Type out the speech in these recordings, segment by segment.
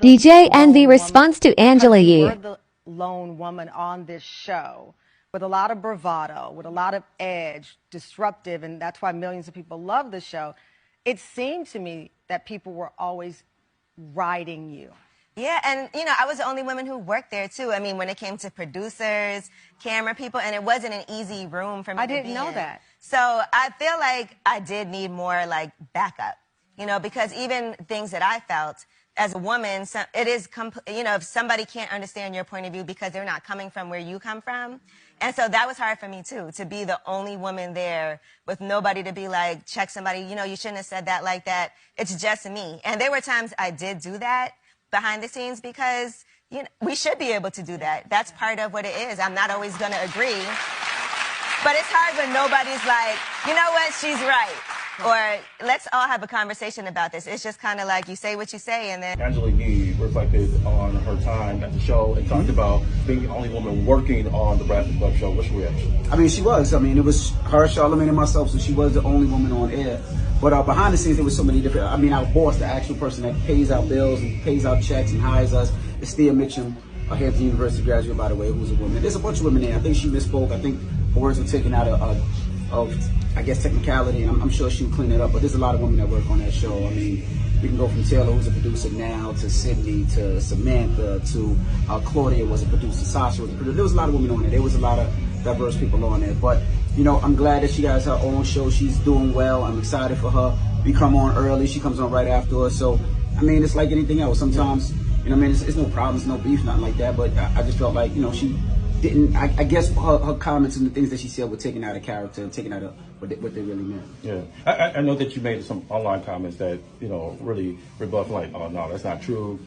DJ Envy lone woman. responds to Angela Because you Yee. were the lone woman on this show with a lot of bravado, with a lot of edge, disruptive, and that's why millions of people love the show. It seemed to me that people were always riding you. Yeah, and I was the only woman who worked there too. I mean, when it came to producers, camera people, and it wasn't an easy room for me I to be didn't know in. that. So I feel like I did need more like backup, because even things that I felt as a woman, it is, if somebody can't understand your point of view because they're not coming from where you come from. And so that was hard for me too, to be the only woman there with nobody to be like, check somebody, you shouldn't have said that like that. It's just me. And there were times I did do that behind the scenes because we should be able to do that. That's part of what it is. I'm not always going to agree, but it's hard when nobody's like, you know what, she's right, or let's all have a conversation about this. It's just kind of like you say what you say, and then Angela Yee reflected on her time at the show and talked about being the only woman working on the Breakfast Club show. What's your reaction? I mean, she was. I mean, it was her, Charlamagne, and myself, so she was the only woman on air. But behind the scenes, there was so many different. I mean, our boss, the actual person that pays our bills and pays our checks and hires us, is Thea Mitchum, a Hampton University graduate, by the way, who's a woman. There's a bunch of women there. I think she misspoke. I think her words were taken out of I guess, technicality. I'm sure she would clean it up. But there's a lot of women that work on that show. I mean, we can go from Taylor, who's a producer now, to Sydney, to Samantha, to Claudia was a producer, Sasha was a producer. There was a lot of women on there. There was a lot of diverse people on there. But, I'm glad that she has her own show. She's doing well. I'm excited for her. We come on early. She comes on right after us. So, I mean, it's like anything else. Sometimes, it's no problems, no beef, nothing like that. But I just felt like, she didn't, I guess her comments and the things that she said were taken out of character and taken out of what they really meant. Yeah. I know that you made some online comments that, really rebuff, like, oh, no, that's not true.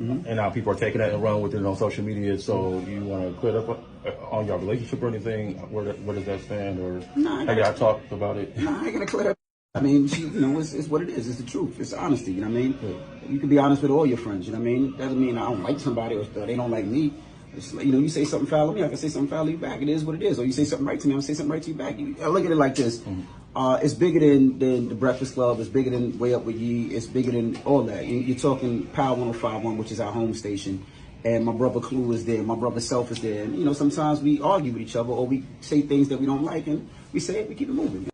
Mm-hmm. And now people are taking that and running with it on social media. So you want to clear up on your relationship or anything? Where does that stand? Or have y'all talked about it? No, I ain't going to clear up. I mean, it's what it is. It's the truth. It's honesty. You know what I mean? Yeah. You can be honest with all your friends. You know what I mean? Doesn't mean I don't like somebody or they don't like me. It's like, you say something foul to me, I can say something foul to you back. It is what it is. Or you say something right to me, I'm going to say something right to you back. I look at it like this. Mm-hmm. It's bigger than the Breakfast Club. It's bigger than Way Up With Yee. It's bigger than all that. You're talking Power 105.1, which is our home station. And my brother Clue is there. My brother Self is there. And, sometimes we argue with each other or we say things that we don't like. And we say it, we keep it moving.